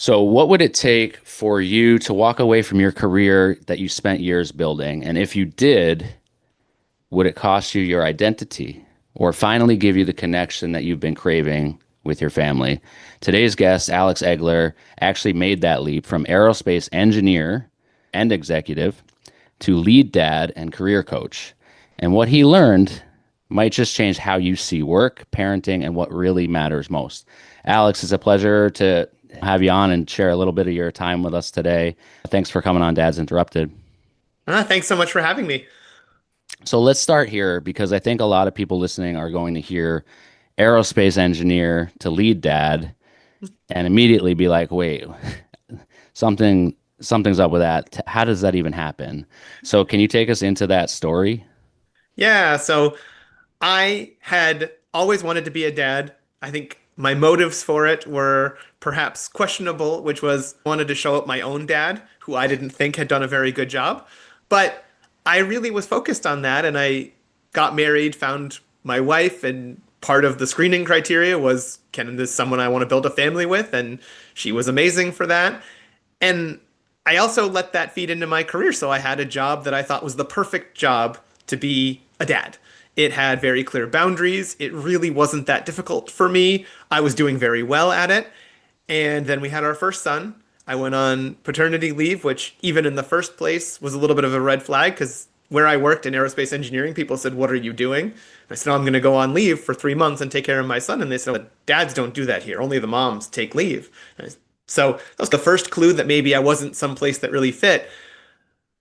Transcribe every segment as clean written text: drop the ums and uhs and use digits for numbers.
So, what would it take for you to walk away from your career that you spent years building? And if you did, would it cost you your identity or finally give you the connection that you've been craving with your family? Today's guest, Alex Egeler, actually made that leap from aerospace engineer and executive to lead dad and career coach. And what he learned might just change how you see work, parenting, and what really matters most. Alex, it's a pleasure to have you on and share a little bit of your time with us today. Thanks for coming on Dad's Interrupted. Thanks so much for having me. So let's start here because I think a lot of people listening are going to hear aerospace engineer to lead dad and immediately be like, wait, something's up with that. How does that even happen? So can you take us into that story? Yeah, so I had always wanted to be a dad. I think my motives for it were perhaps questionable, which was wanted to show up my own dad, who I didn't think had done a very good job. But I really was focused on that, and I got married, found my wife, and part of the screening criteria was, can this someone I want to build a family with? And she was amazing for that. And I also let that feed into my career. So I had a job that I thought was the perfect job to be a dad. It had very clear boundaries. It really wasn't that difficult for me. I was doing very well at it. And then we had our first son. I went on paternity leave, which even in the first place was a little bit of a red flag because where I worked in aerospace engineering, people said, "What are you doing?" And I said, "Oh, I'm going to go on leave for 3 months and take care of my son." And they said, "Dads don't do that here. Only the moms take leave." So that was the first clue that maybe I wasn't someplace that really fit.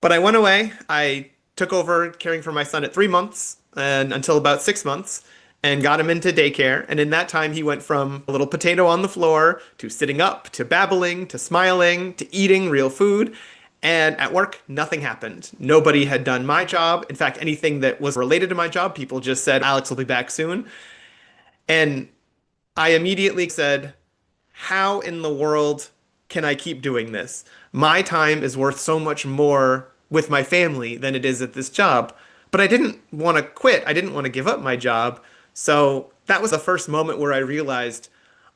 But I went away. I took over caring for my son at 3 months and until about 6 months and got him into daycare. And in that time, he went from a little potato on the floor to sitting up to babbling to smiling to eating real food. And at work, nothing happened. Nobody had done my job. In fact, anything that was related to my job, people just said, "Alex will be back soon." And I immediately said, how in the world can I keep doing this? My time is worth so much more with my family than it is at this job. But I didn't want to quit. I didn't want to give up my job. So that was the first moment where I realized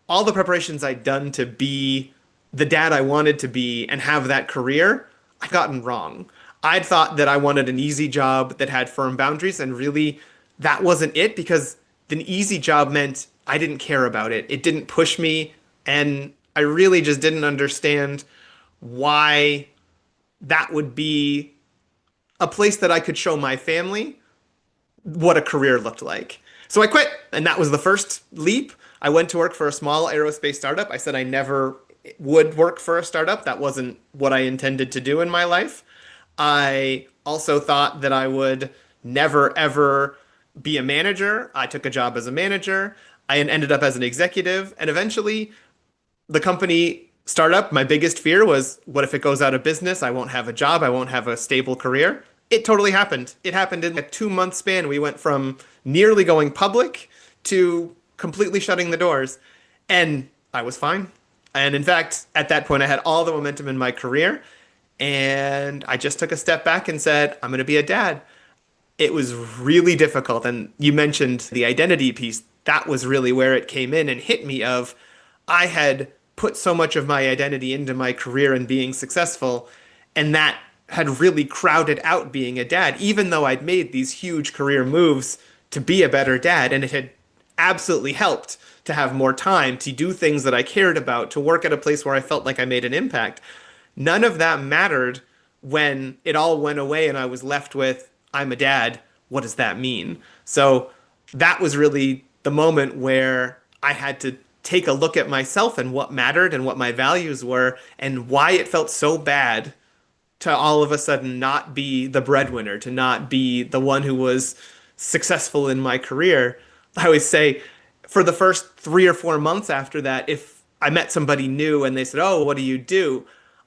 all the preparations I'd done to be the dad I wanted to be and have that career, I'd gotten wrong. I'd thought that I wanted an easy job that had firm boundaries, and really that wasn't it because an easy job meant I didn't care about it. It didn't push me, and I really just didn't understand why that would be a place that I could show my family what a career looked like. So I quit, and that was the first leap. I went to work for a small aerospace startup. I said I never would work for a startup. That wasn't what I intended to do in my life. I also thought that I would never, ever be a manager. I took a job as a manager. I ended up as an executive, and eventually the company startup, my biggest fear was, what if it goes out of business? I won't have a job. I won't have a stable career. It totally happened. It happened in a 2 month span. We went from nearly going public to completely shutting the doors. And I was fine. And in fact, at that point, I had all the momentum in my career. And I just took a step back and said, I'm going to be a dad. It was really difficult. And you mentioned the identity piece. That was really where it came in and hit me of I had put so much of my identity into my career and being successful, and that had really crowded out being a dad, even though I'd made these huge career moves to be a better dad, and it had absolutely helped to have more time to do things that I cared about, to work at a place where I felt like I made an impact. None of that mattered when it all went away and I was left with, I'm a dad. What does that mean? So that was really the moment where I had to take a look at myself and what mattered and what my values were and why it felt so bad to all of a sudden not be the breadwinner, to not be the one who was successful in my career. I always say for the first 3 or 4 months after that, if I met somebody new and they said, "Oh, what do you do?"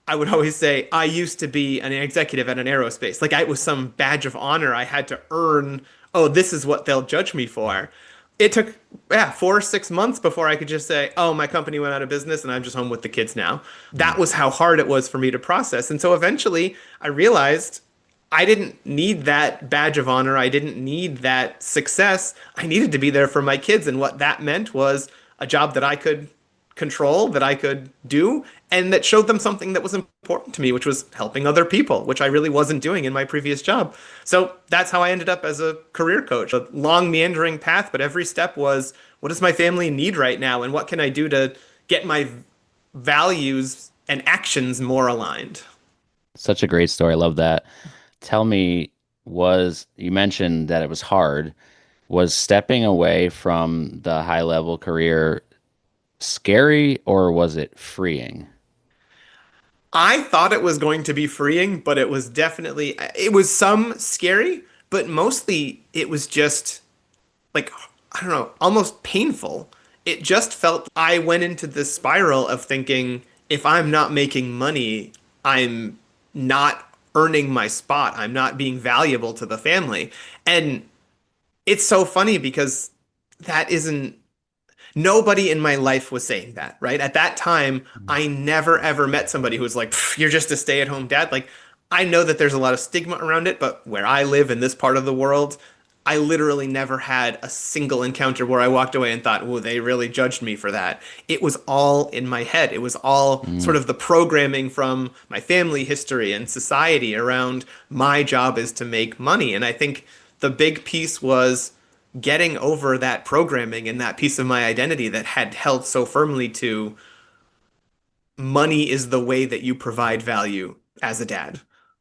I would always say, "I used to be an executive at an aerospace." Like it was some badge of honor I had to earn. Oh, this is what they'll judge me for. It took, yeah, 4 or 6 months before I could just say, "Oh, my company went out of business and I'm just home with the kids now." That was how hard it was for me to process. And so eventually I realized I didn't need that badge of honor. I didn't need that success. I needed to be there for my kids. And what that meant was a job that I could control that I could do, and that showed them something that was important to me, which was helping other people, which I really wasn't doing in my previous job. So that's how I ended up as a career coach. A long, meandering path, but every step was, what does my family need right now, and what can I do to get my values and actions more aligned? Such a great story. I love that. Tell me, was you mentioned that it was hard. Was stepping away from the high level career scary or was it freeing? I thought it was going to be freeing, but it was some scary, but mostly it was just like, I don't know, almost painful. It just felt I went into this spiral of thinking if I'm not making money, I'm not earning my spot. I'm not being valuable to the family. And it's so funny because that isn't nobody in my life was saying that, right? At that time, I never ever met somebody who was like, "Pff, you're just a stay-at-home dad." Like, I know that there's a lot of stigma around it, but where I live in this part of the world, I literally never had a single encounter where I walked away and thought, "Oh, they really judged me for that." It was all in my head. It was all sort Mm. of the programming from my family history and society around my job is to make money. And I think the big piece was getting over that programming and that piece of my identity that had held so firmly to money is the way that you provide value as a dad.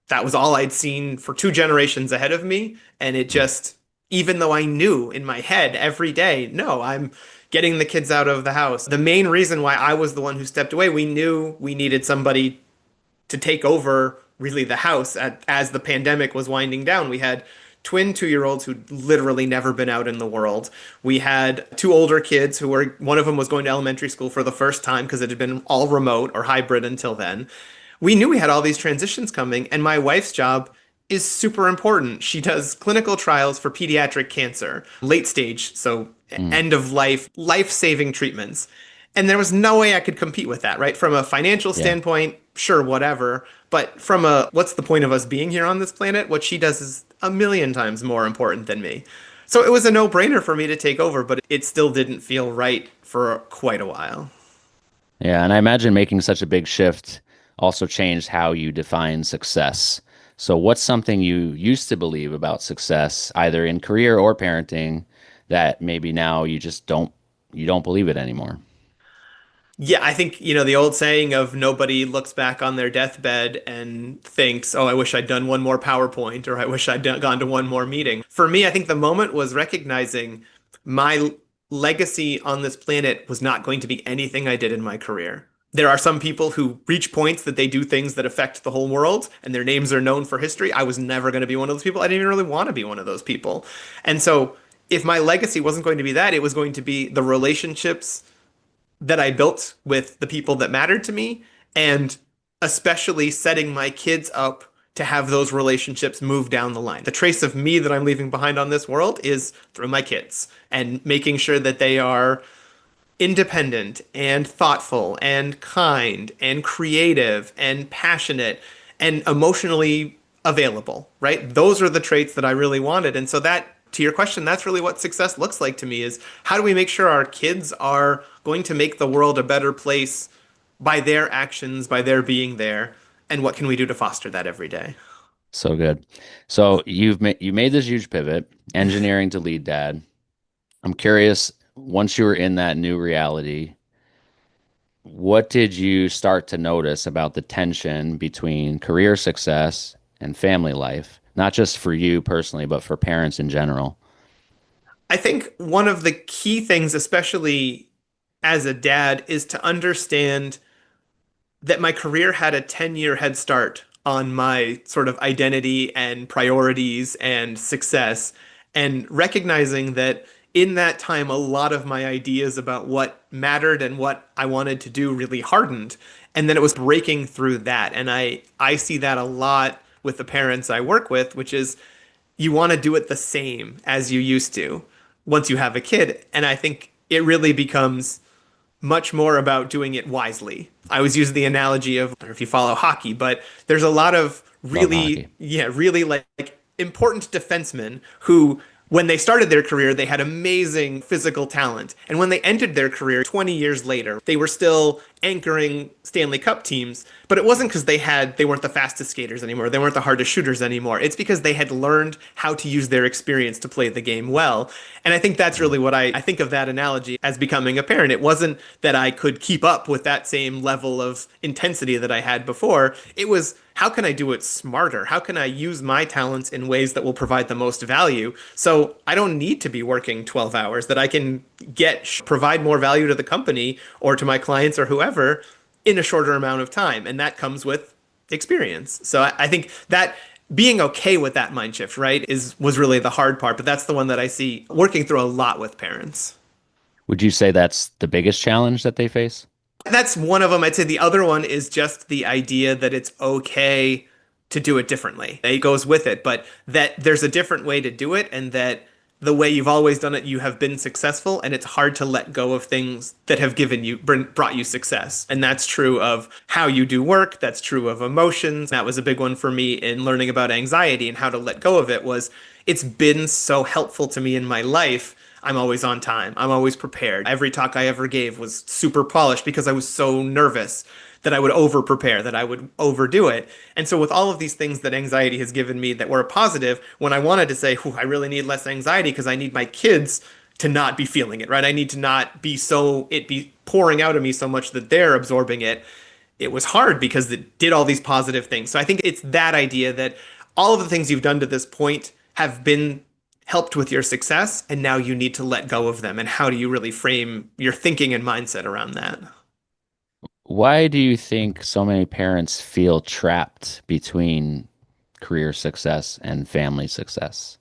That was all I'd seen for two generations ahead of me. And it just, even though I knew in my head every day, no, I'm getting the kids out of the house. The main reason why I was the one who stepped away, we knew we needed somebody to take over really the house as the pandemic was winding down. We had twin 2-year-olds who'd literally never been out in the world. We had two older kids who were, one of them was going to elementary school for the first time because it had been all remote or hybrid until then. We knew we had all these transitions coming, and my wife's job is super important. She does clinical trials for pediatric cancer, late stage, so Mm. end of life, life-saving treatments. And there was no way I could compete with that, right? From a financial Yeah. standpoint, sure, whatever. But from a what's the point of us being here on this planet? What she does is a million times more important than me. So it was a no-brainer for me to take over, but it still didn't feel right for quite a while. Yeah, and I imagine making such a big shift also changed how you define success. So what's something you used to believe about success, either in career or parenting, that maybe now you don't believe it anymore? Yeah, I think, the old saying of nobody looks back on their deathbed and thinks, oh, I wish I'd done one more PowerPoint or I wish gone to one more meeting. For me, I think the moment was recognizing my legacy on this planet was not going to be anything I did in my career. There are some people who reach points that they do things that affect the whole world and their names are known for history. I was never going to be one of those people. I didn't even really want to be one of those people. And so if my legacy wasn't going to be that, it was going to be the relationships that I built with the people that mattered to me, and especially setting my kids up to have those relationships move down the line. The trace of me that I'm leaving behind on this world is through my kids and making sure that they are independent and thoughtful and kind and creative and passionate and emotionally available, right? Those are the traits that I really wanted. And so that, to your question, that's really what success looks like to me is how do we make sure our kids are going to make the world a better place by their actions, by their being there, and what can we do to foster that every day? So good. So you made this huge pivot, engineering to lead dad. I'm curious, once you were in that new reality, what did you start to notice about the tension between career success and family life? Not just for you personally, but for parents in general. I think one of the key things, especially as a dad, is to understand that my career had a 10-year head start on my sort of identity and priorities and success, and recognizing that in that time, a lot of my ideas about what mattered and what I wanted to do really hardened. And then it was breaking through that. And I see that a lot with the parents I work with, which is you want to do it the same as you used to once you have a kid. And I think it really becomes much more about doing it wisely. I always use the analogy of, I don't know if you follow hockey, but there's a lot of Love hockey. really, yeah, really like important defensemen who when they started their career, they had amazing physical talent. And when they entered their career 20 years later, they were still anchoring Stanley Cup teams. But it wasn't because they weren't the fastest skaters anymore. They weren't the hardest shooters anymore. It's because they had learned how to use their experience to play the game well. And I think that's really what I think of that analogy as becoming a parent. It wasn't that I could keep up with that same level of intensity that I had before. It was, how can I do it smarter? How can I use my talents in ways that will provide the most value? So I don't need to be working 12 hours, that I can provide more value to the company or to my clients or whoever in a shorter amount of time. And that comes with experience. So I think that being okay with that mind shift, right, was really the hard part. But that's the one that I see working through a lot with parents. Would you say that's the biggest challenge that they face? That's one of them. I'd say the other one is just the idea that it's okay to do it differently. It goes with it, but that there's a different way to do it, and that the way you've always done it, you have been successful, and it's hard to let go of things that have brought you success. And that's true of how you do work. That's true of emotions. That was a big one for me in learning about anxiety and how to let go of it. Was it's been so helpful to me in my life. I'm always on time. I'm always prepared. Every talk I ever gave was super polished because I was so nervous that I would over prepare, that I would overdo it. And so, with all of these things that anxiety has given me that were a positive, when I wanted to say, I really need less anxiety because I need my kids to not be feeling it, right? I need to not be it be pouring out of me so much that they're absorbing it. It was hard because it did all these positive things. So I think it's that idea that all of the things you've done to this point have been helped with your success, and now you need to let go of them. And how do you really frame your thinking and mindset around that? Why do you think so many parents feel trapped between career success and family success?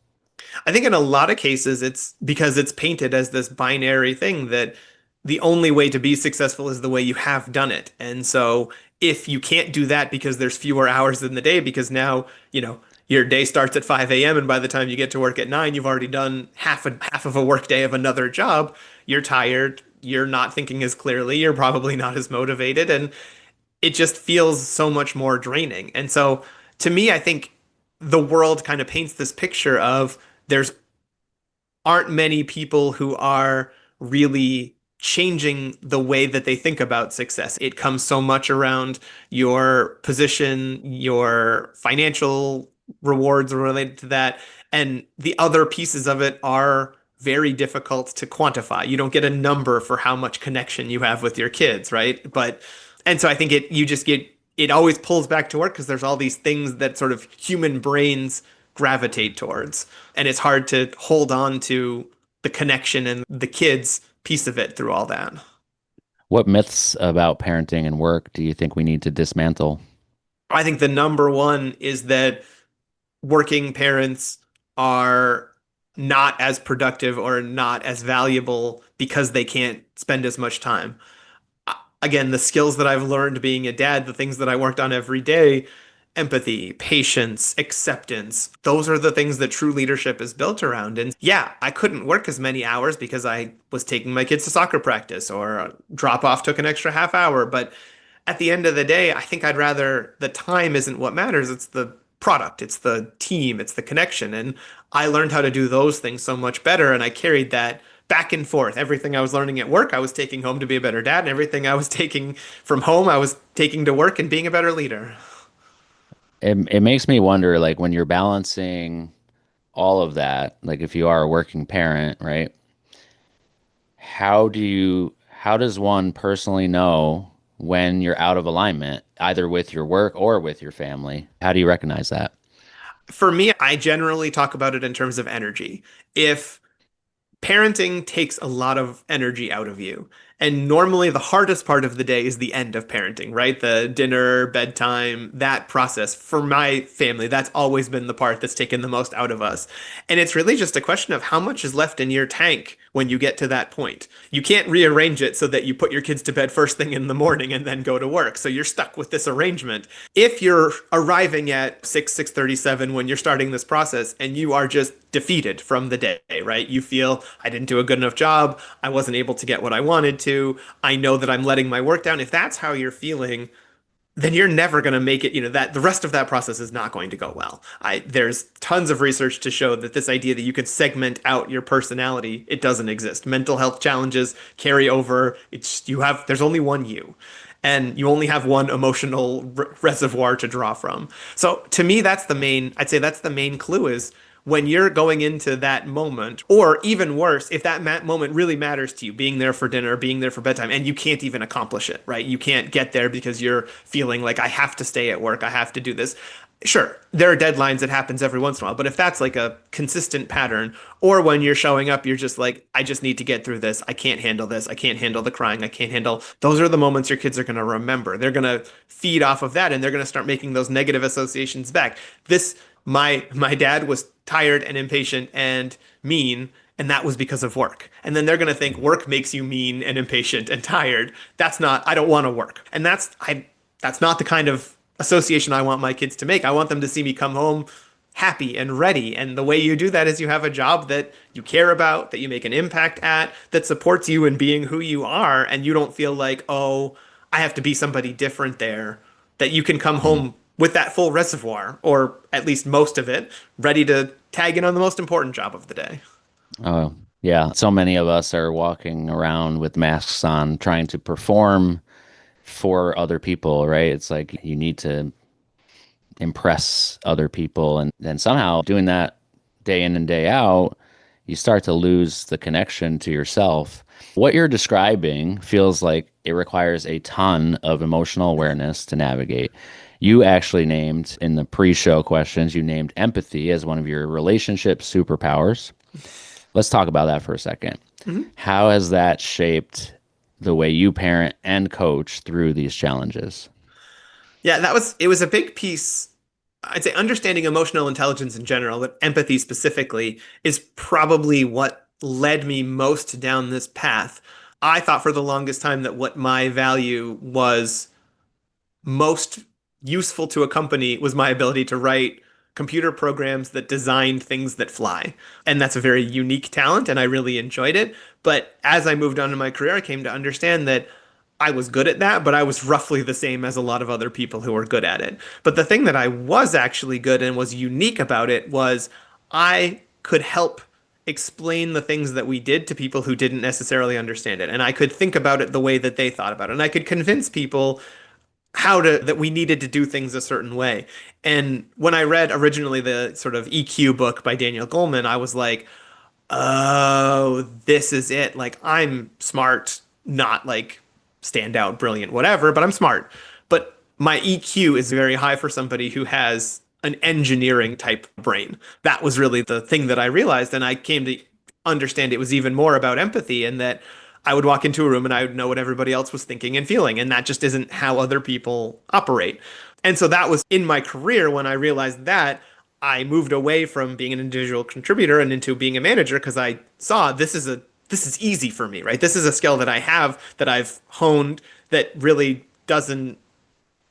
I think in a lot of cases, it's because it's painted as this binary thing that the only way to be successful is the way you have done it. And so if you can't do that because there's fewer hours in the day, because now, your day starts at 5 a.m. and by the time you get to work at 9, you've already done half of a work day of another job. You're tired. You're not thinking as clearly. You're probably not as motivated. And it just feels so much more draining. And so to me, I think the world kind of paints this picture of there's aren't many people who are really changing the way that they think about success. It comes so much around your position, your financial rewards related to that, and the other pieces of it are very difficult to quantify. You don't get a number for how much connection you have with your kids, right? And so I think it always pulls back to work because there's all these things that sort of human brains gravitate towards. And it's hard to hold on to the connection and the kids piece of it through all that. What myths about parenting and work do you think we need to dismantle? I think the number one is that working parents are not as productive or not as valuable because they can't spend as much time. Again, the skills that I've learned being a dad, the things that I worked on every day, empathy, patience, acceptance, those are the things that true leadership is built around. And yeah, I couldn't work as many hours because I was taking my kids to soccer practice or drop off took an extra half hour. But at the end of the day, I think I'd rather the time isn't what matters. It's the product, it's the team, it's the connection. And I learned how to do those things so much better. And I carried that back and forth. Everything I was learning at work, I was taking home to be a better dad. And everything I was taking from home, I was taking to work and being a better leader. It makes me wonder, like when you're balancing all of that, like if you are a working parent, right? How does one personally know when you're out of alignment, either with your work or with your family? How do you recognize that? For me, I generally talk about it in terms of energy. If parenting takes a lot of energy out of you. And normally the hardest part of the day is the end of parenting, right? The dinner, bedtime, that process. For my family, that's always been the part that's taken the most out of us. And it's really just a question of how much is left in your tank when you get to that point. You can't rearrange it so that you put your kids to bed first thing in the morning and then go to work. So you're stuck with this arrangement. If you're arriving at 6:37 when you're starting this process and you are just defeated from the day, right? You feel I didn't do a good enough job. I wasn't able to get what I wanted to. I know that I'm letting my work down. If that's how you're feeling, then you're never going to make it, that the rest of that process is not going to go well. There's tons of research to show that this idea that you could segment out your personality, it doesn't exist. Mental health challenges carry over. There's only one you. And you only have one emotional reservoir to draw from. So to me, I'd say that's the main clue is when you're going into that moment, or even worse, if that moment really matters to you, being there for dinner, being there for bedtime, and you can't even accomplish it, right? You can't get there because you're feeling like I have to stay at work, I have to do this. Sure, there are deadlines that happens every once in a while, but if that's like a consistent pattern, or when you're showing up, you're just like, I just need to get through this. I can't handle this. I can't handle the crying. I can't handle. Those are the moments your kids are going to remember. They're going to feed off of that, and they're going to start making those negative associations back. My dad was tired and impatient and mean, and that was because of work. And then they're going to think work makes you mean and impatient and tired. I don't want to work. And that's not the kind of association I want my kids to make. I want them to see me come home happy and ready. And the way you do that is you have a job that you care about, that you make an impact at, that supports you in being who you are, and you don't feel like, oh, I have to be somebody different there, that you can come Mm. home with that full reservoir, or at least most of it, ready to tag in on the most important job of the day. Oh, yeah. So many of us are walking around with masks on, trying to perform for other people, right? It's like you need to impress other people. And then somehow doing that day in and day out, you start to lose the connection to yourself. What you're describing feels like it requires a ton of emotional awareness to navigate. You actually named in the pre show questions, you named empathy as one of your relationship superpowers. Let's talk about that for a second. Mhm. How has that shaped the way you parent and coach through these challenges? Yeah, it was a big piece. I'd say understanding emotional intelligence in general, but empathy specifically, is probably what led me most down this path. I thought for the longest time that what my value was most useful to a company was my ability to write computer programs that designed things that fly. And that's a very unique talent, and I really enjoyed it. But as I moved on in my career, I came to understand that I was good at that, but I was roughly the same as a lot of other people who were good at it. But the thing that I was actually good and was unique about it was I could help explain the things that we did to people who didn't necessarily understand it. And I could think about it the way that they thought about it. And I could convince people that we needed to do things a certain way. And when I read originally the sort of EQ book by Daniel Goleman, I was like, oh, this is it. Like, I'm smart, not like standout, brilliant, whatever, but I'm smart. But my EQ is very high for somebody who has an engineering type brain. That was really the thing that I realized. And I came to understand it was even more about empathy, and that I would walk into a room and I would know what everybody else was thinking and feeling. And that just isn't how other people operate. And so that was in my career when I realized that. I moved away from being an individual contributor and into being a manager because I saw this is easy for me, right? This is a skill that I have, that I've honed, that really doesn't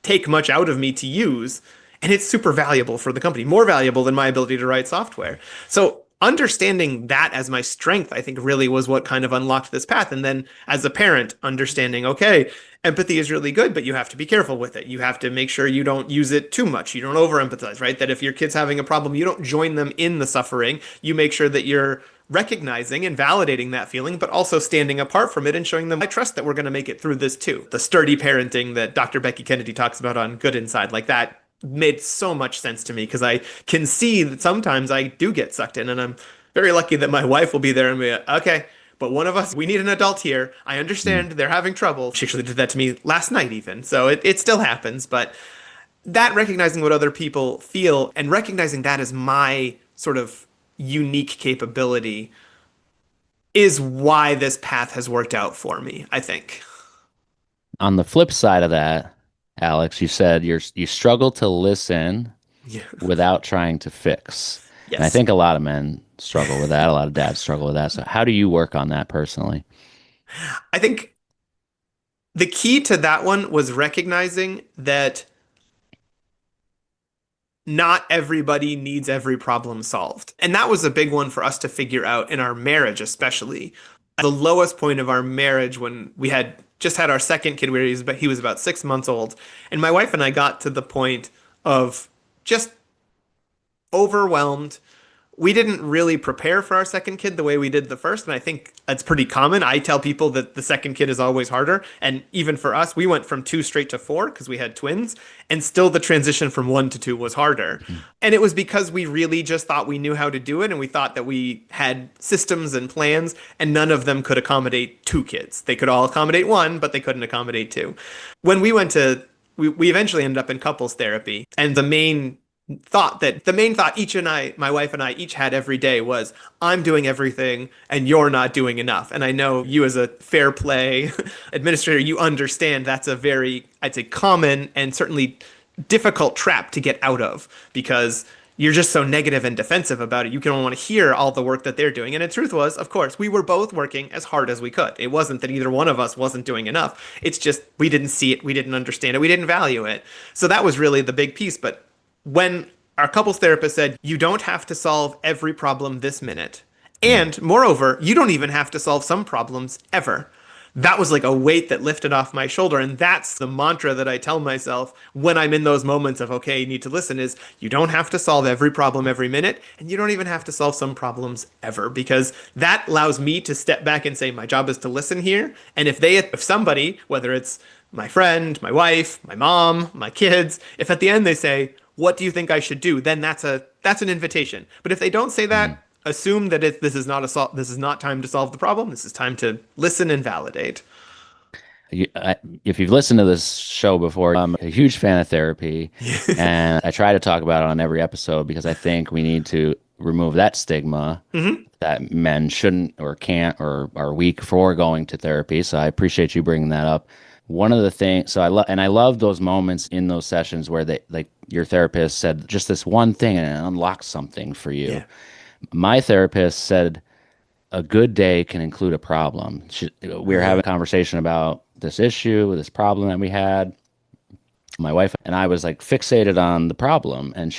take much out of me to use. And it's super valuable for the company, more valuable than my ability to write software. So understanding that as my strength, I think really was what kind of unlocked this path. And then as a parent, understanding, okay, empathy is really good, but you have to be careful with it. You have to make sure you don't use it too much. You don't over empathize, right? That if your kid's having a problem, you don't join them in the suffering. You make sure that you're recognizing and validating that feeling, but also standing apart from it and showing them, I trust that we're going to make it through this too. The sturdy parenting that Dr. Becky Kennedy talks about on Good Inside, like that made so much sense to me because I can see that sometimes I do get sucked in, and I'm very lucky that my wife will be there and be like, okay, but one of us, we need an adult here. I Mm. understand they're having trouble. She actually did that to me last night, even. So it still happens. But that recognizing what other people feel and recognizing that as my sort of unique capability is why this path has worked out for me, I think. On the flip side of that, Alex, you said you struggle to listen Yeah. without trying to fix. And I Yes. think a lot of men struggle with that. A lot of dads struggle with that. So how do you work on that personally? I think the key to that one was recognizing that not everybody needs every problem solved. And that was a big one for us to figure out in our marriage, especially. The lowest point of our marriage when we had just had our second kid where he was about 6 months old. And my wife and I got to the point of just overwhelmed. We didn't really prepare for our second kid the way we did the first, and I think that's pretty common. I tell people that the second kid is always harder, and even for us, we went from two straight to four because we had twins, and still the transition from one to two was harder. And it was because we really just thought we knew how to do it, and we thought that we had systems and plans, and none of them could accommodate two kids. They could all accommodate one, but they couldn't accommodate two. When we went to we eventually ended up in couples therapy, and the main thought my wife and I each had every day was, I'm doing everything and you're not doing enough. And I know you as a fair play administrator, you understand that's a very, I'd say, common and certainly difficult trap to get out of because you're just so negative and defensive about it. You can only want to hear all the work that they're doing. And the truth was, of course, we were both working as hard as we could. It wasn't that either one of us wasn't doing enough. It's just we didn't see it, we didn't understand it, we didn't value it. So that was really the big piece. But when our couples therapist said, you don't have to solve every problem this minute. And moreover, you don't even have to solve some problems ever. That was like a weight that lifted off my shoulder. And that's the mantra that I tell myself when I'm in those moments of, okay, you need to listen is you don't have to solve every problem every minute. And you don't even have to solve some problems ever, because that allows me to step back and say, my job is to listen here. And if somebody, whether it's my friend, my wife, my mom, my kids, if at the end they say, what do you think I should do? Then that's an invitation. But if they don't say Mm. that, assume that this is not time to solve the problem. This is time to listen and validate. If you've listened to this show before, I'm a huge fan of therapy, and I try to talk about it on every episode because I think we need to remove that stigma Hmm. that men shouldn't or can't or are weak for going to therapy. So I appreciate you bringing that up. One of the things, so I love those moments in those sessions where they like your therapist said just this one thing and it unlocks something for you. Yeah. My therapist said a good day can include a problem. We were having a conversation about this issue, this problem that we had. My wife and I was like fixated on the problem, and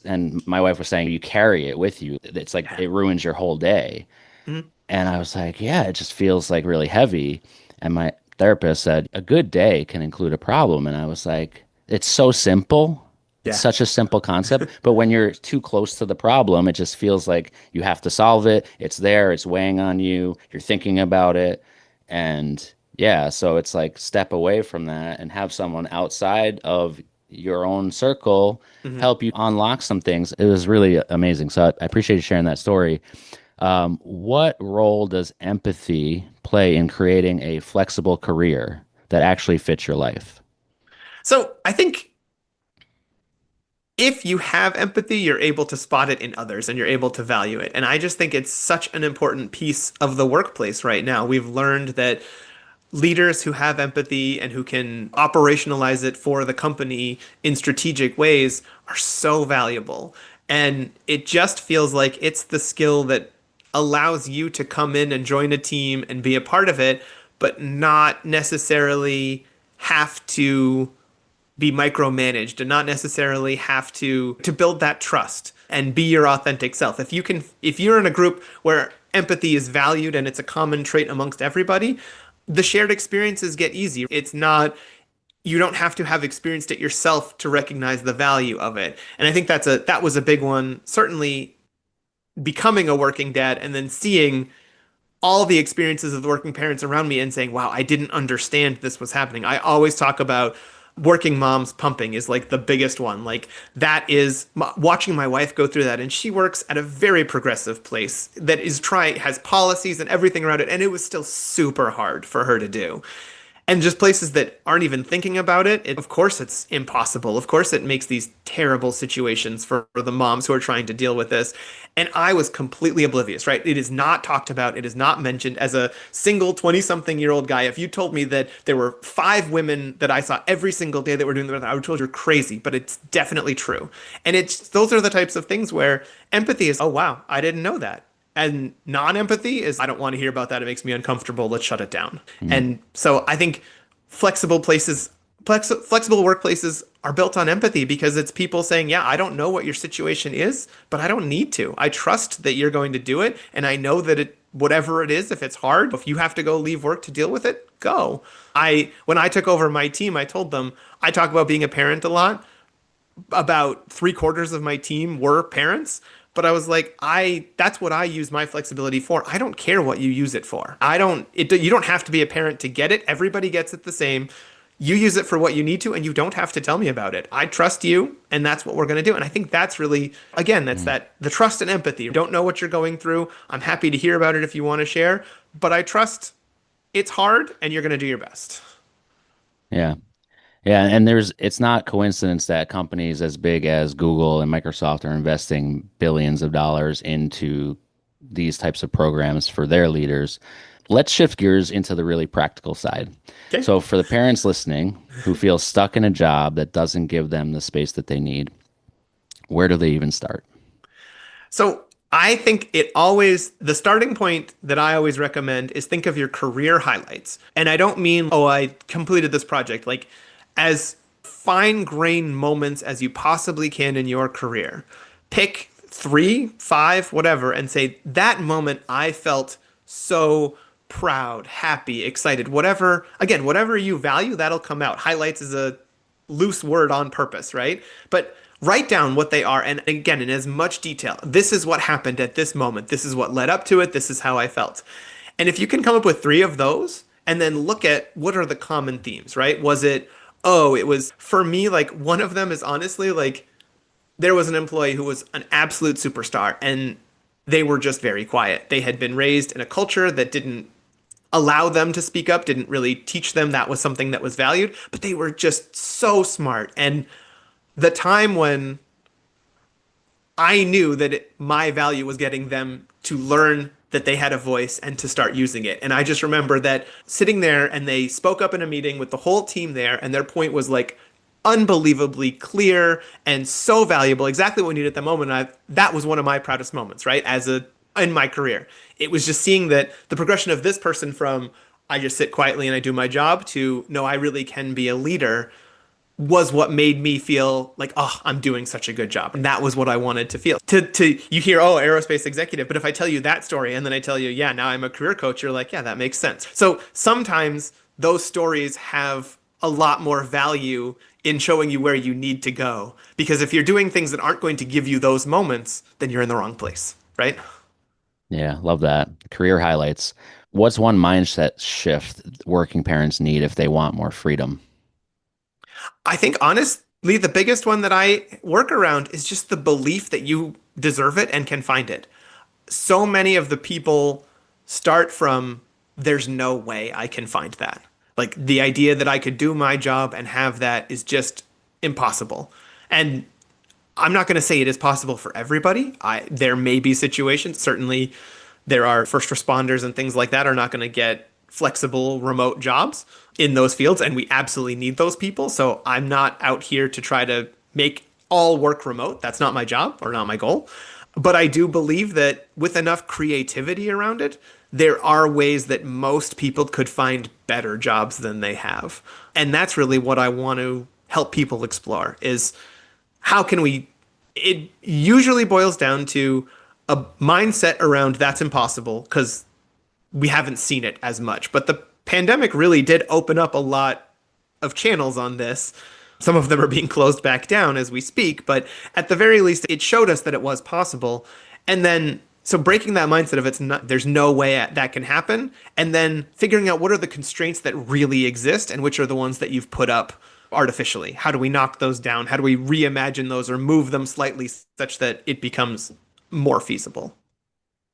and my wife was saying, you carry it with you. It's like Yeah. it ruins your whole day. Mhm. And I was like, yeah, it just feels like really heavy. And my therapist said, a good day can include a problem. And I was like, it's so simple. It's Yeah. such a simple concept. But when you're too close to the problem, it just feels like you have to solve it. It's there, it's weighing on you, you're thinking about it. And yeah, so it's like step away from that and have someone outside of your own circle Hmm. help you unlock some things. It was really amazing. So I appreciate you sharing that story. What role does empathy play in creating a flexible career that actually fits your life? So I think if you have empathy, you're able to spot it in others and you're able to value it. And I just think it's such an important piece of the workplace right now. We've learned that leaders who have empathy and who can operationalize it for the company in strategic ways are so valuable. And it just feels like it's the skill that allows you to come in and join a team and be a part of it, but not necessarily have to be micromanaged and not necessarily have to build that trust and be your authentic self. If you're in a group where empathy is valued and it's a common trait amongst everybody, the shared experiences get easier. It's not You don't have to have experienced it yourself to recognize the value of it. And I think that was a big one, certainly becoming a working dad and then seeing all the experiences of the working parents around me and saying, wow, I didn't understand this was happening. I always talk about working moms pumping is like the biggest one. Like that is watching my wife go through that. And she works at a very progressive place that has policies and everything around it. And it was still super hard for her to do. And just places that aren't even thinking about it, of course it's impossible. Of course it makes these terrible situations for the moms who are trying to deal with this. And I was completely oblivious, right? It is not talked about. It is not mentioned. As a single 20-something-year-old guy, if you told me that there were 5 women that I saw every single day that were doing that, I would have told you you're crazy, but it's definitely true. And those are the types of things where empathy is, oh wow, I didn't know that. And non-empathy is, I don't want to hear about that. It makes me uncomfortable. Let's shut it down. Mm. And so I think flexible workplaces are built on empathy because it's people saying, yeah, I don't know what your situation is, but I don't need to. I trust that you're going to do it. And I know that whatever it is, if it's hard, if you have to go leave work to deal with it, go. When I took over my team, I told them I talk about being a parent a lot. About three-quarters of my team were parents, but I was like, that's what I use my flexibility for. I don't care what you use it for. You don't have to be a parent to get it. Everybody gets it the same. You use it for what you need to, and you don't have to tell me about it. I trust you, and that's what we're going to do. And I think that's really, again, that's Mm. that the trust and empathy. Don't know what you're going through. I'm happy to hear about it if you want to share, but I trust it's hard and you're going to do your best. Yeah. Yeah, and it's not coincidence that companies as big as Google and Microsoft are investing billions of dollars into these types of programs for their leaders. Let's shift gears into the really practical side. Okay. So for the parents listening who feel stuck in a job that doesn't give them the space that they need, where do they even start? So I think the starting point that I always recommend is think of your career highlights. And I don't mean, oh, I completed this project, like as fine grained moments as you possibly can in your career. Pick three, five, whatever, and say, that moment I felt so proud, happy, excited, whatever. Again, whatever you value, that'll come out. Highlights is a loose word on purpose, right? But write down what they are. And again, in as much detail. This is what happened at this moment. This is what led up to it. This is how I felt. And if you can come up with three of those and then look at what are the common themes, right? It was for me, like one of them is honestly like there was an employee who was an absolute superstar and they were just very quiet. They had been raised in a culture that didn't allow them to speak up, didn't really teach them that was something that was valued, but they were just so smart. And the time when I knew that my value was getting them to learn that they had a voice and to start using it. And I just remember that sitting there and they spoke up in a meeting with the whole team there, and their point was like unbelievably clear and so valuable, exactly what we needed at the moment. That was one of my proudest moments, right? In my career. It was just seeing that the progression of this person from I just sit quietly and I do my job to no, I really can be a leader was what made me feel like, oh, I'm doing such a good job. And that was what I wanted to feel. You hear, oh, aerospace executive, but if I tell you that story and then I tell you, yeah, now I'm a career coach, you're like, yeah, that makes sense. So sometimes those stories have a lot more value in showing you where you need to go. Because if you're doing things that aren't going to give you those moments, then you're in the wrong place, right? Yeah, love that. Career highlights. What's one mindset shift working parents need if they want more freedom? I think honestly, the biggest one that I work around is just the belief that you deserve it and can find it. So many of the people start from there's no way I can find that. Like the idea that I could do my job and have that is just impossible. And I'm not going to say it is possible for everybody. There may be situations, certainly there are first responders and things like that are not going to get flexible remote jobs in those fields and we absolutely need those people. So I'm not out here to try to make all work remote. That's not my job or not my goal. But I do believe that with enough creativity around it, there are ways that most people could find better jobs than they have. And that's really what I want to help people explore is how can we it usually boils down to a mindset around that's impossible because we haven't seen it as much. But the pandemic really did open up a lot of channels on this. Some of them are being closed back down as we speak, but at the very least, it showed us that it was possible. And then, so breaking that mindset of there's no way that can happen, and then figuring out what are the constraints that really exist and which are the ones that you've put up artificially. How do we knock those down? How do we reimagine those or move them slightly such that it becomes more feasible?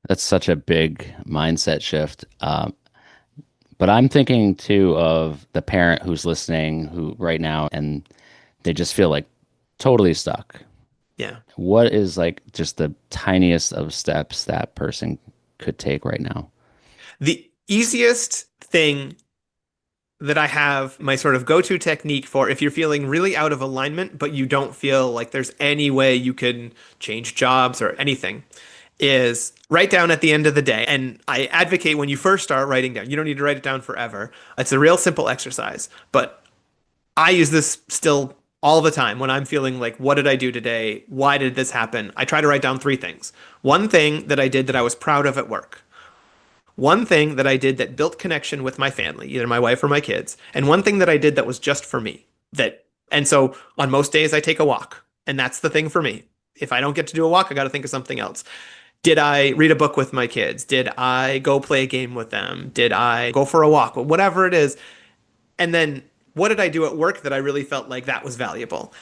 That's such a big mindset shift. But I'm thinking too of the parent who's listening who right now and they just feel like totally stuck. Yeah. What is like just the tiniest of steps that person could take right now? The easiest thing that I have my sort of go-to technique for if you're feeling really out of alignment, but you don't feel like there's any way you can change jobs or anything, is write down at the end of the day. And I advocate when you first start writing down, you don't need to write it down forever. It's a real simple exercise, but I use this still all the time when I'm feeling like, what did I do today? Why did this happen? I try to write down three things. One thing that I did that I was proud of at work. one thing that I did that built connection with my family, either my wife or my kids, and one thing that I did that was just for me. And so on most days I take a walk, and that's the thing for me. If I don't get to do a walk, I got to think of something else. Did I read a book with my kids? Did I go play a game with them? Did I go for a walk? Whatever it is. And then what did I do at work that I really felt like that was valuable?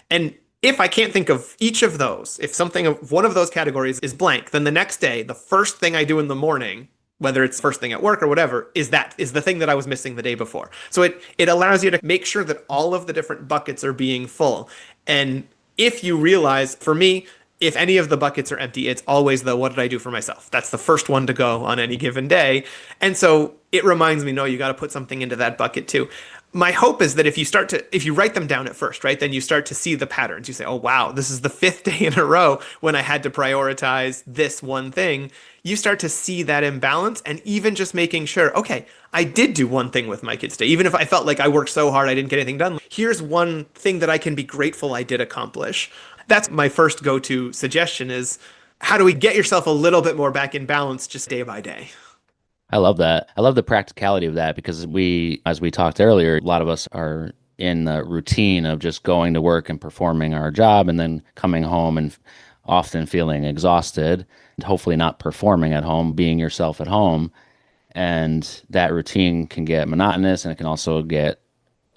And if I can't think of each of those, if something of one of those categories is blank, then the next day, the first thing I do in the morning, whether it's first thing at work or whatever, is the thing that I was missing the day before. So it allows you to make sure that all of the different buckets are being full. And if you realize, for me, if any of the buckets are empty, it's always the what did I do for myself? That's the first one to go on any given day. And so it reminds me, no, you got to put something into that bucket too. My hope is that if you write them down at first, right, then you start to see the patterns. You say, oh, wow, this is the fifth day in a row when I had to prioritize this one thing. You start to see that imbalance, and even just making sure, okay, I did do one thing with my kids today. Even if I felt like I worked so hard, I didn't get anything done. Here's one thing that I can be grateful I did accomplish. That's my first go-to suggestion is how do we get yourself a little bit more back in balance just day by day? I love that. I love the practicality of that because as we talked earlier, a lot of us are in the routine of just going to work and performing our job and then coming home and often feeling exhausted and hopefully not performing at home, being yourself at home. And that routine can get monotonous and it can also get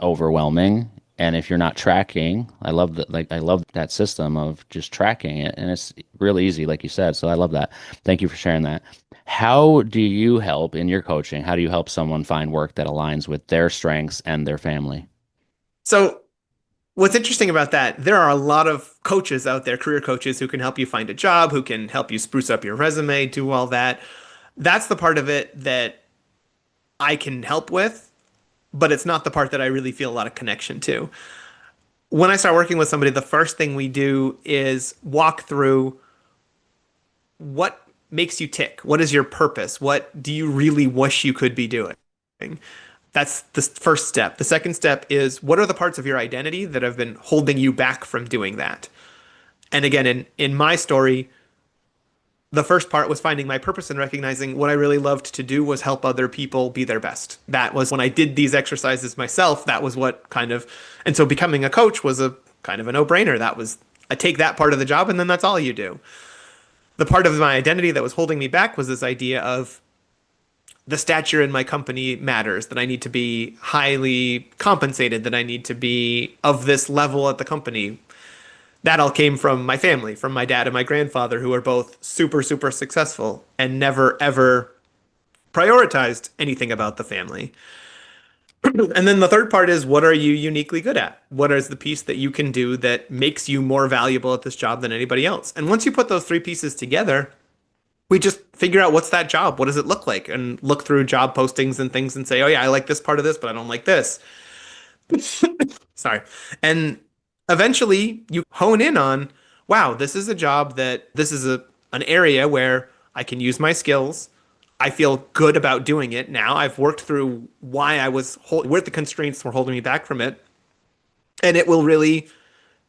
overwhelming. And if you're not tracking, I love that system of just tracking it. And it's really easy, like you said. So I love that. Thank you for sharing that. How do you help in your coaching? How do you help someone find work that aligns with their strengths and their family? So what's interesting about that, there are a lot of coaches out there, career coaches, who can help you find a job, who can help you spruce up your resume, do all that. That's the part of it that I can help with, but it's not the part that I really feel a lot of connection to. When I start working with somebody, the first thing we do is walk through what makes you tick. What is your purpose? What do you really wish you could be doing? That's the first step. The second step is what are the parts of your identity that have been holding you back from doing that? And again, in my story, the first part was finding my purpose and recognizing what I really loved to do was help other people be their best. That was when I did these exercises myself, that was what kind of, and so becoming a coach was a kind of a no-brainer. That was, I take that part of the job and then that's all you do. The part of my identity that was holding me back was this idea of the stature in my company matters, that I need to be highly compensated, that I need to be of this level at the company. That all came from my family, from my dad and my grandfather, who are both super, super successful and never, ever prioritized anything about the family. And then the third part is what are you uniquely good at? What is the piece that you can do that makes you more valuable at this job than anybody else? And once you put those three pieces together, we just figure out what's that job? What does it look like? And look through job postings and things and say, oh, yeah, I like this part of this, but I don't like this. Sorry. And eventually you hone in on, wow, this is a job that this is an area where I can use my skills. I feel good about doing it now. I've worked through why where the constraints were holding me back from it. And it will really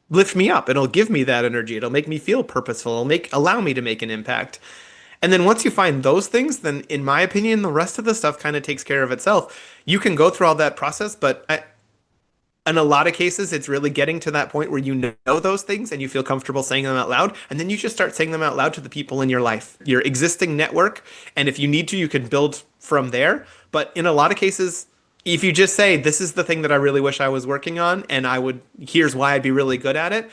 lift me up. It'll give me that energy. It'll make me feel purposeful. Allow me to make an impact. And then once you find those things, then in my opinion, the rest of the stuff kind of takes care of itself. You can go through all that process, but in a lot of cases, it's really getting to that point where you know those things and you feel comfortable saying them out loud. And then you just start saying them out loud to the people in your life, your existing network. And if you need to, you can build from there. But in a lot of cases, if you just say, this is the thing that I really wish I was working on, and here's why I'd be really good at it.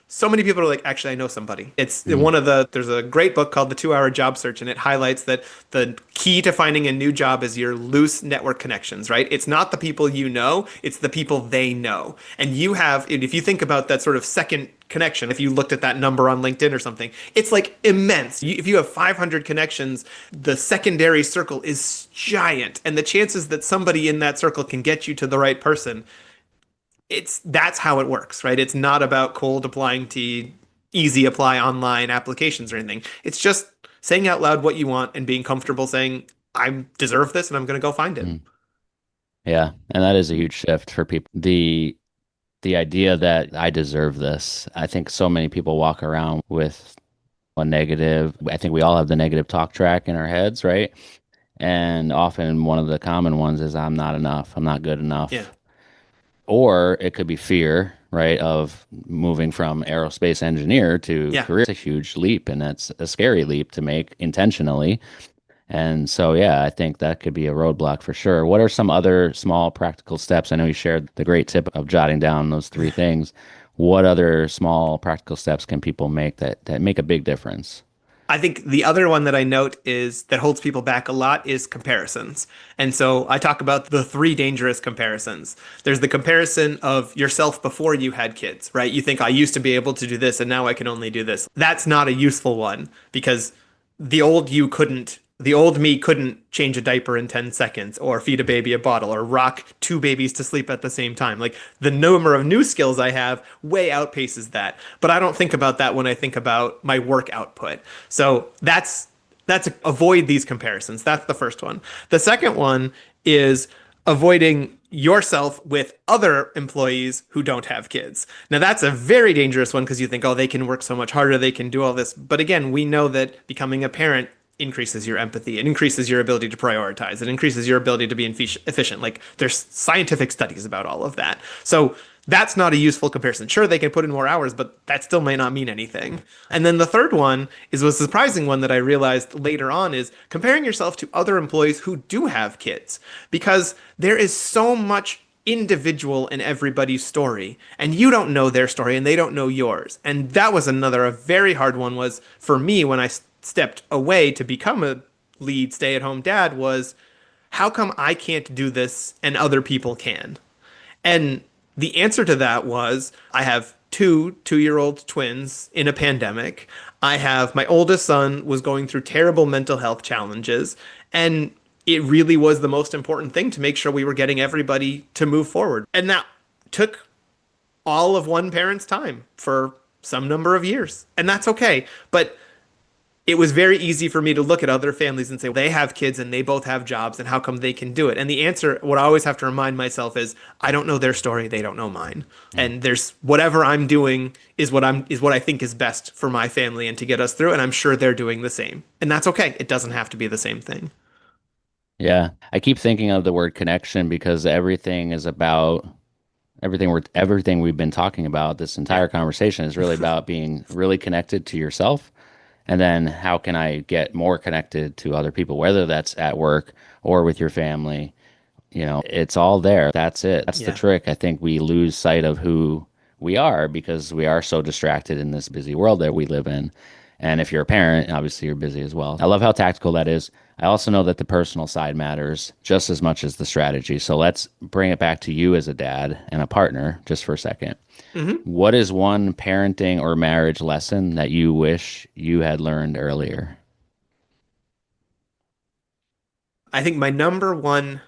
So many people are like, actually, I know somebody. It's Mm. there's a great book called The 2 Hour Job Search, and it highlights that the key to finding a new job is your loose network connections, right? It's not the people you know, it's the people they know. And if you think about that sort of second connection, if you looked at that number on LinkedIn or something, it's like immense. If you have 500 connections, the secondary circle is giant. And the chances that somebody in that circle can get you to the right person, that's how it works, right? It's not about cold applying to easy apply online applications or anything. It's just saying out loud what you want and being comfortable saying, I deserve this and I'm going to go find it. Mm. Yeah, and that is a huge shift for people. The idea that I deserve this. I think so many people walk around with a negative. I think we all have the negative talk track in our heads, right? And often one of the common ones is I'm not enough. I'm not good Yeah. enough. Or it could be fear, right, of moving from aerospace engineer to Yeah. career. It's a huge leap, and it's a scary leap to make intentionally. And so, yeah, I think that could be a roadblock for sure. What are some other small practical steps? I know you shared the great tip of jotting down those three things. What other small practical steps can people make that make a big difference? I think the other one that I note is that holds people back a lot is comparisons. And so I talk about the three dangerous comparisons. There's the comparison of yourself before you had kids, right? You think I used to be able to do this and now I can only do this. That's not a useful one because the old me couldn't change a diaper in 10 seconds or feed a baby a bottle or rock two babies to sleep at the same time. Like the number of new skills I have way outpaces that. But I don't think about that when I think about my work output. So that's avoid these comparisons. That's the first one. The second one is avoiding yourself with other employees who don't have kids. Now, that's a very dangerous one because you think, oh, they can work so much harder, they can do all this. But again, we know that becoming a parent increases your empathy, it increases your ability to prioritize, it increases your ability to be efficient. Like, there's scientific studies about all of that. So, that's not a useful comparison. Sure, they can put in more hours, but that still may not mean anything. And then the third one is a surprising one that I realized later on is comparing yourself to other employees who do have kids, because there is so much individual in everybody's story, and you don't know their story and they don't know yours. And that was a very hard one was for me when I stepped away to become a lead stay-at-home dad was how come I can't do this and other people can? And the answer to that was I have two-year-old twins in a pandemic. I have my oldest son was going through terrible mental health challenges. And it really was the most important thing to make sure we were getting everybody to move forward. And that took all of one parent's time for some number of years. And that's okay. But it was very easy for me to look at other families and say, they have kids and they both have jobs, and how come they can do it? And the answer, what I always have to remind myself is, I don't know their story, they don't know mine. And there's whatever I'm doing is what I think is best for my family and to get us through, and I'm sure they're doing the same. And that's okay. It doesn't have to be the same thing. Yeah, I keep thinking of the word connection because everything is about everything we've been talking about this Yeah. entire conversation is really about being really connected to yourself. And then how can I get more connected to other people, whether that's at work or with your family? It's all there. That's it. That's the Yeah. trick. I think we lose sight of who we are because we are so distracted in this busy world that we live in. And if you're a parent, obviously you're busy as well. I love how tactical that is. I also know that the personal side matters just as much as the strategy. So let's bring it back to you as a dad and a partner just for a second. Hmm. What is one parenting or marriage lesson that you wish you had learned earlier? I think my number one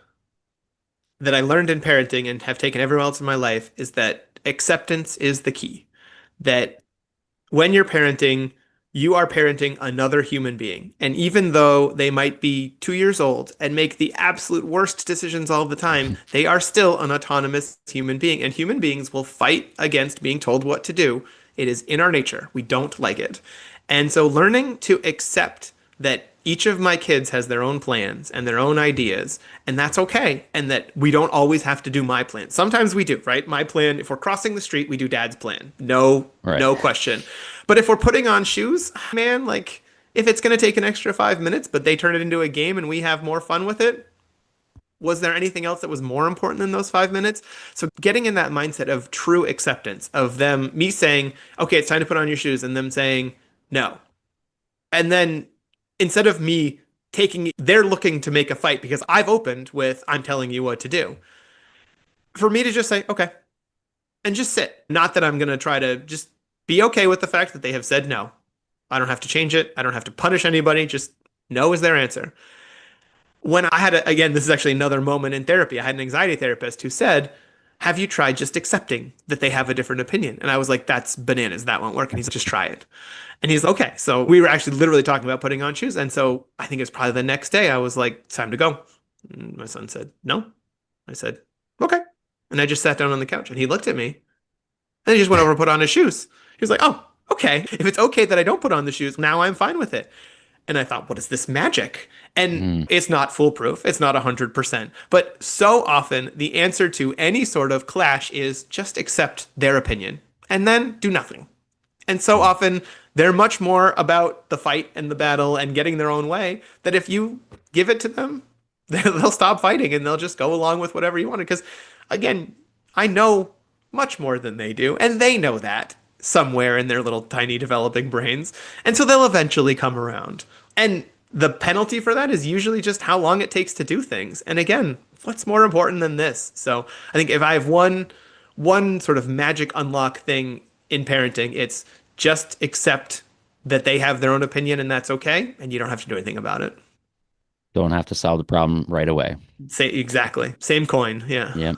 that I learned in parenting and have taken everywhere else in my life is that acceptance is the key. That when you're parenting, you are parenting another human being. And even though they might be 2 years old and make the absolute worst decisions all the time, they are still an autonomous human being. And human beings will fight against being told what to do. It is in our nature. We don't like it. And so learning to accept that each of my kids has their own plans and their own ideas, and that's okay. And that we don't always have to do my plan. Sometimes we do, right? My plan, if we're crossing the street, we do dad's plan. No, Right. no question. But if we're putting on shoes, man, like if it's going to take an extra 5 minutes, but they turn it into a game and we have more fun with it, was there anything else that was more important than those 5 minutes? So getting in that mindset of true acceptance of them, me saying, okay, it's time to put on your shoes, and them saying, no. And then instead of me they're looking to make a fight because I've opened with, I'm telling you what to do. For me to just say, okay, and just sit. Not that I'm going to try to just be okay with the fact that they have said no. I don't have to change it. I don't have to punish anybody. Just no is their answer. When I had, again, this is actually another moment in therapy. I had an anxiety therapist who said, have you tried just accepting that they have a different opinion? And I was like, that's bananas. That won't work. And he's like, just try it. And he's like, okay. So we were actually literally talking about putting on shoes. And so I think it was probably the next day I was like, it's time to go. And my son said, no. I said, okay. And I just sat down on the couch and he looked at me and he just went over and put on his shoes. He was like, oh, okay. If it's okay that I don't put on the shoes, now I'm fine with it. And I thought, what is this magic? And Mm. it's not foolproof. It's not 100%. But so often, the answer to any sort of clash is just accept their opinion and then do nothing. And so Mm. often, they're much more about the fight and the battle and getting their own way that if you give it to them, they'll stop fighting and they'll just go along with whatever you wanted. Because again, I know much more than they do, and they know that somewhere in their little tiny developing brains. And so they'll eventually come around. And the penalty for that is usually just how long it takes to do things. And again, what's more important than this? So I think if I have one sort of magic unlock thing in parenting, it's just accept that they have their own opinion and that's okay, and you don't have to do anything about it. Don't have to solve the problem right away. Say exactly. Same coin. Yeah. Yep.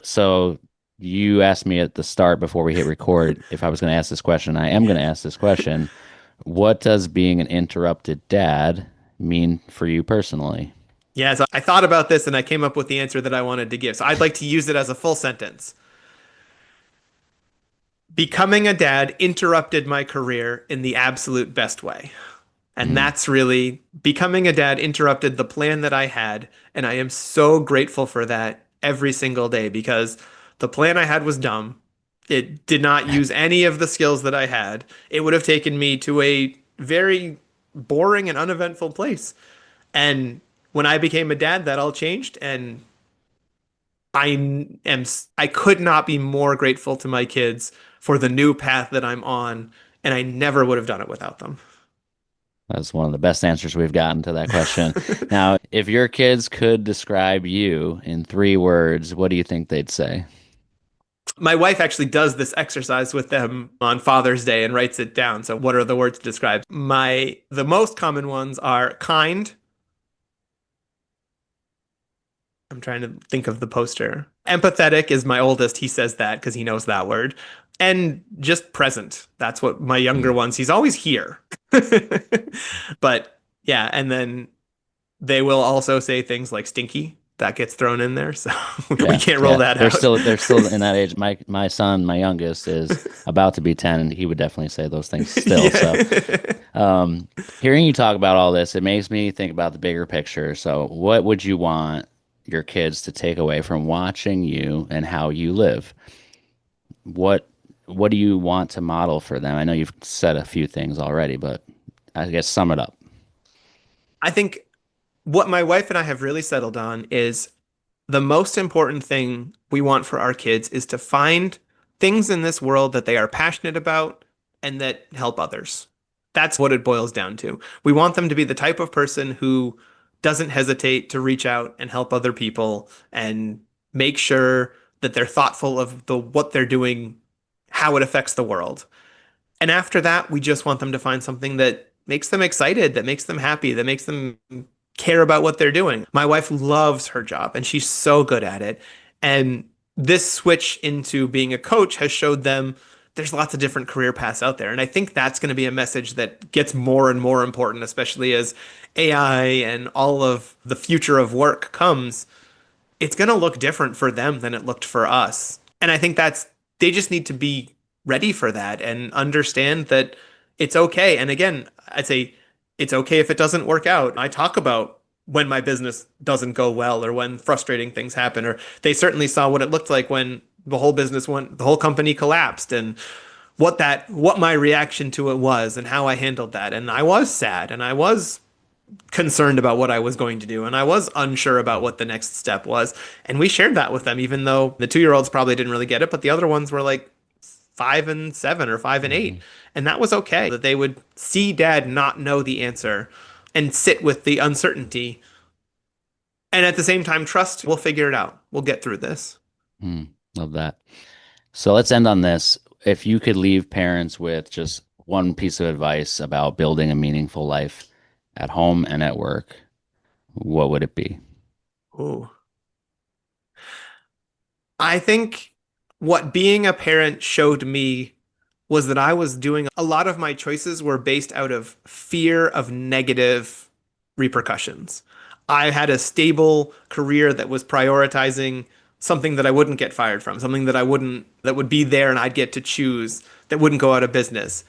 So you asked me at the start before we hit record if I was going to ask this question. I am going to ask this question. What does being an interrupted dad mean for you personally? Yeah, so I thought about this and I came up with the answer that I wanted to give. So I'd like to use it as a full sentence. Becoming a dad interrupted my career in the absolute best way. And Mm. that's really becoming a dad interrupted the plan that I had. And I am so grateful for that every single day because the plan I had was dumb. It did not use any of the skills that I had. It would have taken me to a very boring and uneventful place. And when I became a dad, that all changed. And I could not be more grateful to my kids for the new path that I'm on. And I never would have done it without them. That's one of the best answers we've gotten to that question. Now, if your kids could describe you in 3 words, what do you think they'd say? My wife actually does this exercise with them on Father's Day and writes it down. So what are the words to describe? The most common ones are kind. I'm trying to think of the poster. Empathetic is my oldest. He says that because he knows that word. And just present. That's what my younger Mm. ones, he's always here. But yeah, and then they will also say things like stinky. That gets thrown in there. So we Yeah, can't roll yeah. that They're out. still they're still in that age. My son, my youngest, is about to be 10, and he would definitely say those things still. So Yeah. Um, hearing you talk about all this, it makes me think about the bigger picture. So, what would you want your kids to take away from watching you and how you live? What what do you want to model for them? I know you've said a few things already, but I guess sum it up. I think what my wife and I have really settled on is the most important thing we want for our kids is to find things in this world that they are passionate about and that help others. That's what it boils down to. We want them to be the type of person who doesn't hesitate to reach out and help other people and make sure that they're thoughtful of the what they're doing, how it affects the world. And after that, we just want them to find something that makes them excited, that makes them happy, that makes them care about what they're doing. My wife loves her job and she's so good at it. And this switch into being a coach has showed them there's lots of different career paths out there. And I think that's going to be a message that gets more and more important, especially as AI and all of the future of work comes. It's going to look different for them than it looked for us. And I think they just need to be ready for that and understand that it's okay. And again, I'd say it's okay if it doesn't work out. I talk about when my business doesn't go well or when frustrating things happen, or they certainly saw what it looked like when the whole company collapsed and what my reaction to it was and how I handled that. And I was sad and I was concerned about what I was going to do, and I was unsure about what the next step was. And we shared that with them, even though the 2-year-olds probably didn't really get it, but the other ones were like 5 and 7 or 5 and 8. Mhm. And that was okay, that they would see dad not know the answer and sit with the uncertainty. And at the same time, trust we'll figure it out. We'll get through this. Love that. So let's end on this. If you could leave parents with just one piece of advice about building a meaningful life at home and at work, what would it be? Ooh. I think what being a parent showed me was that I was doing a lot of my choices were based out of fear of negative repercussions. I had a stable career that was prioritizing something that I wouldn't get fired from, something that would be there and I'd get to choose, that wouldn't go out of business.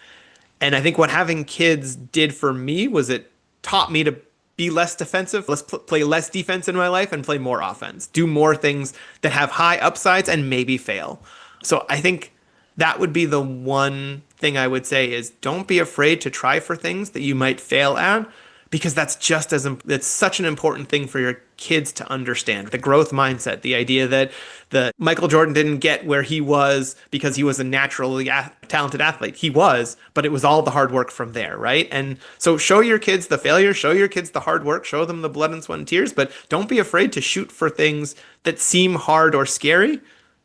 And I think what having kids did for me was it taught me to be less defensive. Let's play less defense in my life and play more offense. Do more things that have high upsides and maybe fail. So I think that would be the one thing I would say is don't be afraid to try for things that you might fail at because that's just as it's such an important thing for your kids to understand. The growth mindset, the idea that the Michael Jordan didn't get where he was because he was a naturally talented athlete. He was, but it was all the hard work from there, right? And so show your kids the failure, show your kids the hard work, show them the blood and sweat and tears, but don't be afraid to shoot for things that seem hard or scary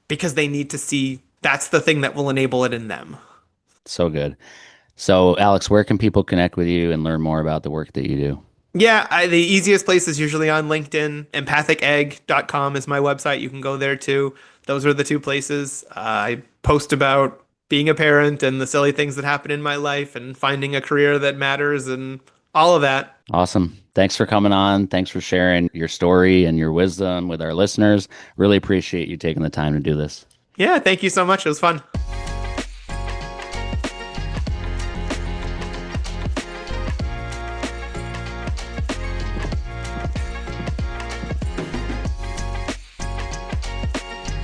because they need to see that's the thing that will enable it in them. So good. So, Alex, where can people connect with you and learn more about the work that you do? Yeah, the easiest place is usually on LinkedIn. Empathicegg.com is my website. You can go there too. Those are the two places. I post about being a parent and the silly things that happen in my life and finding a career that matters and all of that. Awesome. Thanks for coming on. Thanks for sharing your story and your wisdom with our listeners. Really appreciate you taking the time to do this. Yeah, thank you so much. It was fun.